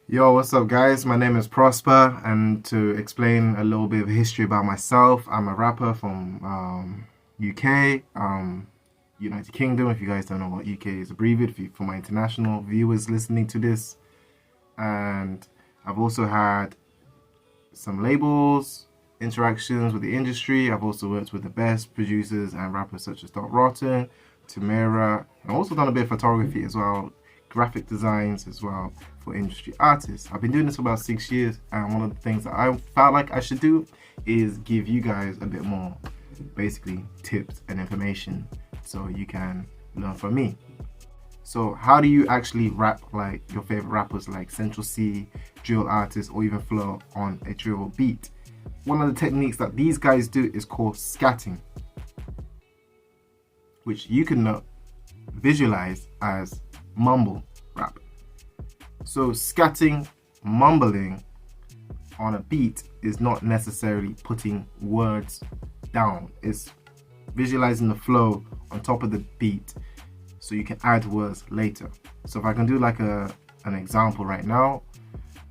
Yo, what's up, guys? My name is Prosper, and to explain a little bit of history about myself, I'm a rapper from UK, United Kingdom. If you guys don't know what UK is abbreviated, for my international viewers listening to this, and I've also had some labels, interactions with the industry. I've also worked with the best producers and rappers such as Dot Rotten, Tamira. I've also done a bit of photography as well, graphic designs as well for industry artists. I've been doing this for about 6 years, and one of the things that I felt like I should do is give you guys a bit more, basically, tips and information so you can learn from me. So how do you actually rap like your favorite rappers like Central C, drill artists, or even Flow on a drill beat? One of the techniques that these guys do is called scatting, which you can visualize as mumble rap. So scatting, mumbling on a beat is not necessarily putting words down. It's visualizing the flow on top of the beat so you can add words later. So if I can do like an example right now,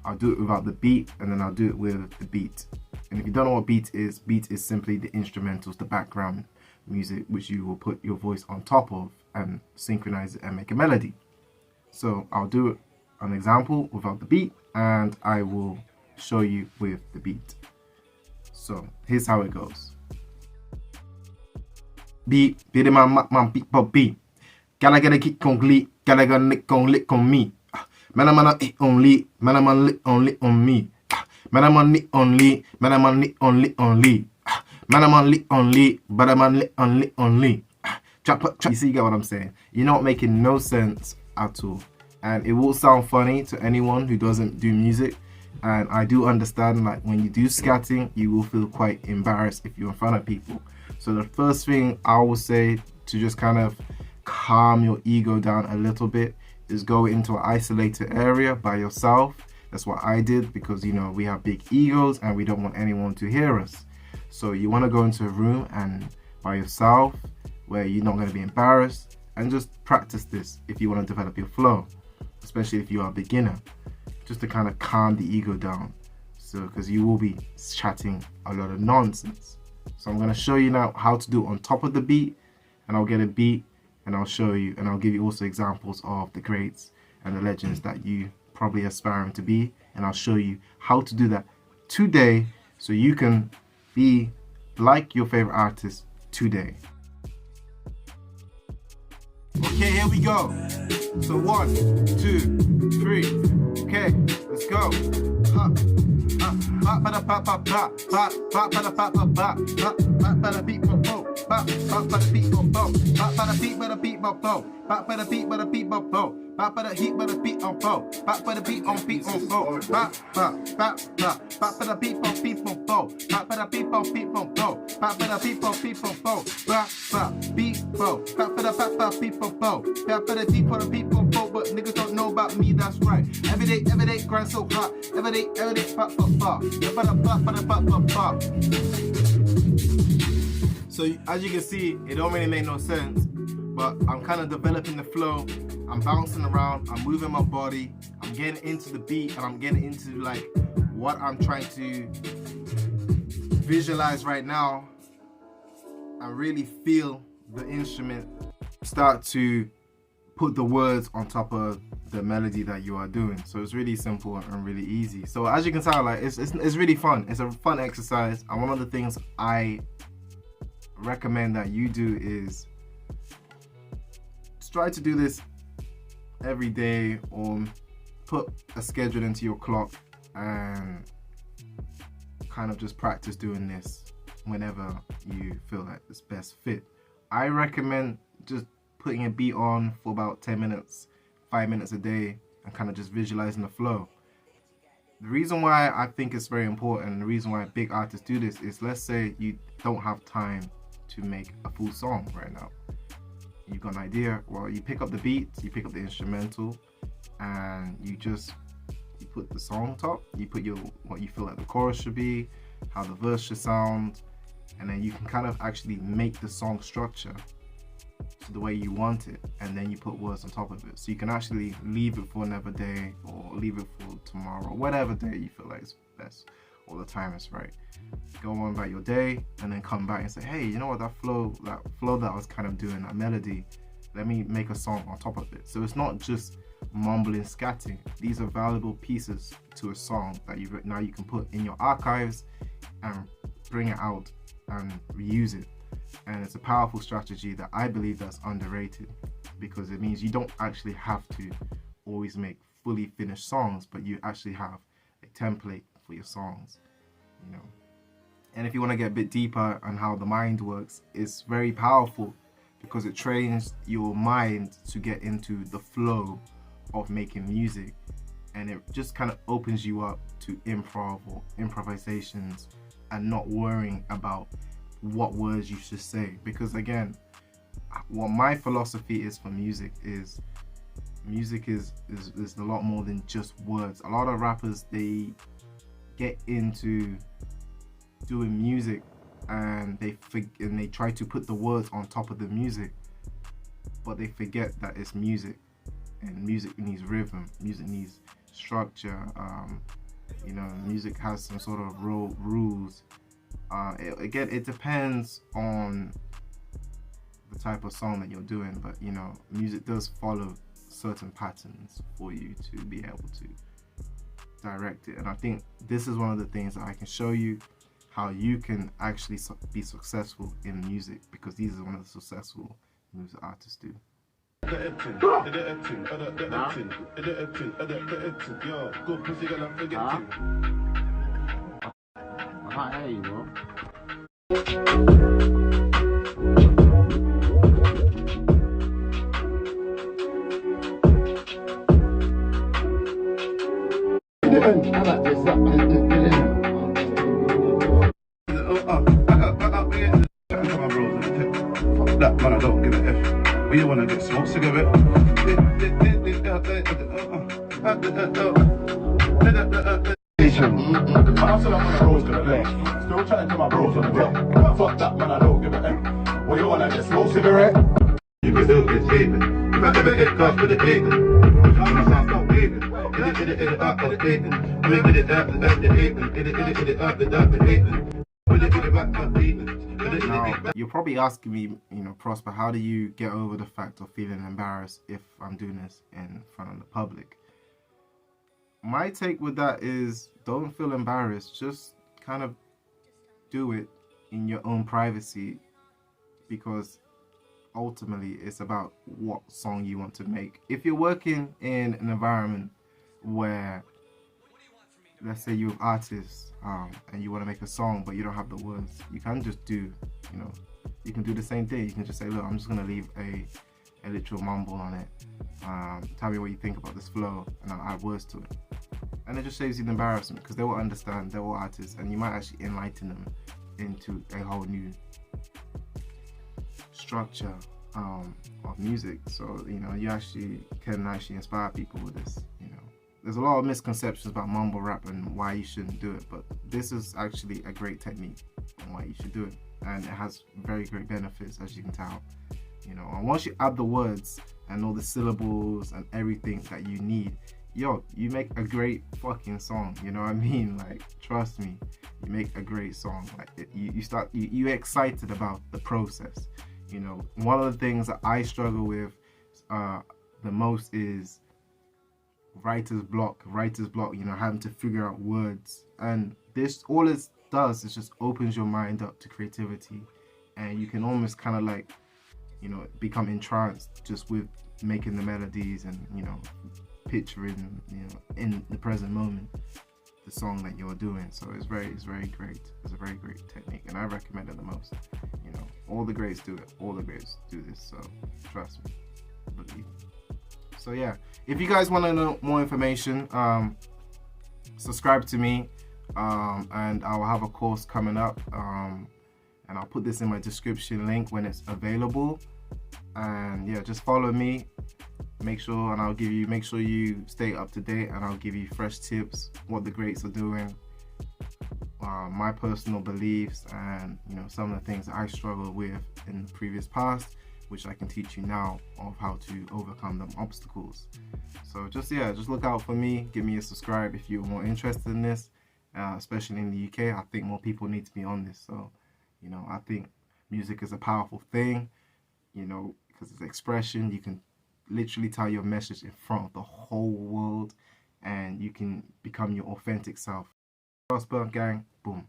I'll do it without the beat and then I'll do it with the beat. And if you don't know what beat is simply the instrumentals, the background music, which you will put your voice on top of and synchronize it and make a melody. So I'll do an example without the beat and I will show you with the beat. So here's how it goes. Beat, beat man, beat pop beat. Gotta get a kick on glee, gotta get a nick on lick on me. Man, I'm on it only, man, I'm on lick on me. Man, I'm on lick only, man, I'm on lick only. Man, I'm on lick only, but I'm on lick only. You see, you get what I'm saying? You're not making no sense at all. And it will sound funny to anyone who doesn't do music. And I do understand, like, when you do scatting, you will feel quite embarrassed if you're in front of people. So the first thing I will say to just kind of calm your ego down a little bit is go into an isolated area by yourself. That's what I did because, you know, we have big egos and we don't want anyone to hear us. So you want to go into a room and by yourself where you're not going to be embarrassed and just practice this if you want to develop your flow, especially if you are a beginner, just to kind of calm the ego down. So because you will be chatting a lot of nonsense. So I'm going to show you now how to do it on top of the beat, and I'll get a beat and I'll show you, and I'll give you also examples of the greats and the legends that you probably aspiring to be, and I'll show you how to do that today so you can be like your favorite artist today. Okay, here we go. So 1, 2, 3. Okay, let's go. Back by the beat, by the beat, by flow. Back by the heat, by the beat on flow. Back by the beat on flow. Back by the beat on flow. Back by the beat on flow. Back by the beat on flow. Back beat flow. Back by the beat on flow. Back by the deep on the beat on flow. But niggas don't know about me, that's right. Every day, grind so hot. Every day, back. So as you can see, it don't really make no sense. But I'm kind of developing the flow. I'm bouncing around, I'm moving my body, I'm getting into the beat, and I'm getting into like what I'm trying to visualize right now and really feel the instrument start to put the words on top of the melody that you are doing. So it's really simple and really easy. So as you can tell, like it's really fun. It's a fun exercise, and one of the things I recommend that you do is try to do this every day, or put a schedule into your clock and kind of just practice doing this whenever you feel like it's best fit. I recommend just putting a beat on for about 10 minutes, 5 minutes a day, and kind of just visualizing the flow. The reason why I think it's very important, the reason why big artists do this is, let's say you don't have time to make a full song right now. You've got an idea, well, you pick up the beats, you pick up the instrumental, and you put the song top, you put what you feel like the chorus should be, how the verse should sound, and then you can kind of actually make the song structure to the way you want it, and then you put words on top of it. So you can actually leave it for another day, or leave it for tomorrow, whatever day you feel like is best, or the time is right. Go on about your day, and then come back and say, hey, you know what, that flow that I was kind of doing, that melody, let me make a song on top of it. So it's not just mumbling, scatting. These are valuable pieces to a song that you can put in your archives and bring it out and reuse it. And it's a powerful strategy that I believe that's underrated, because it means you don't actually have to always make fully finished songs, but you actually have a template for your songs, you know. And if you want to get a bit deeper on how the mind works, it's very powerful, because it trains your mind to get into the flow of making music, and it just kind of opens you up to improv or improvisations, and not worrying about what words you should say. Because again, what my philosophy is for music is a lot more than just words. A lot of rappers, they get into doing music and they try to put the words on top of the music, but they forget that it's music, and music needs rhythm, music needs structure. You know, music has some sort of rules. Again, it depends on the type of song that you're doing, but you know, music does follow certain patterns for you to be able to direct it. And I think this is one of the things that I can show you how you can actually be successful in music, because these are one of the successful moves that artists do. I can't hear you, bro. That man, I don't give a F. We wanna get smoked cigarette. I'm still on my bros to the left. Still chatting to my bros on the top. Fuck that man, I don't give a F. Well, you wanna get smoked cigarette? You can still get shaven. If I ever get caught with the bacon, I'm gonna start waving. It up the bacon. We get it up the bacon. It up the bacon. Now, you're probably asking me, you know, Prosper, how do you get over the fact of feeling embarrassed if I'm doing this in front of the public? My take with that is, don't feel embarrassed. Just kind of do it in your own privacy, because ultimately it's about what song you want to make. If you're working in an environment where, let's say you're an artist and you want to make a song but you don't have the words, you can just do, you know, you can do the same thing. You can just say, look, I'm just going to leave a literal mumble on it. Tell me what you think about this flow, and I'll add words to it. And it just saves you the embarrassment, because they will understand, they're all artists, and you might actually enlighten them into a whole new structure of music. So, you know, you can actually inspire people with this, you know. There's a lot of misconceptions about mumble rap and why you shouldn't do it, but this is actually a great technique on why you should do it, and it has very great benefits, as you can tell, you know. And once you add the words and all the syllables and everything that you need, yo, you make a great fucking song, you know what I mean? Like, trust me, you make a great song. Like, you're excited about the process, you know. One of the things that I struggle with the most is writer's block, you know, having to figure out words. And this, all it does is just opens your mind up to creativity, and you can almost kind of like, you know, become entranced just with making the melodies and, you know, picturing, you know, in the present moment the song that you're doing. So it's very great. It's a very great technique, and I recommend it the most. You know, all the greats do it. All the greats do this. So trust me, believe. So yeah, if you guys want to know more information, subscribe to me, and I'll have a course coming up, and I'll put this in my description link when it's available. And yeah, just follow me. Make sure you stay up to date, and I'll give you fresh tips, what the greats are doing, my personal beliefs, and, you know, some of the things that I struggled with in the previous past, which I can teach you now of how to overcome them obstacles. So just look out for me. Give me a subscribe if you're more interested in this, especially in the UK. I think more people need to be on this. So, you know, I think music is a powerful thing, you know, because it's expression. You can literally tell your message in front of the whole world, and you can become your authentic self. Prosper gang, boom.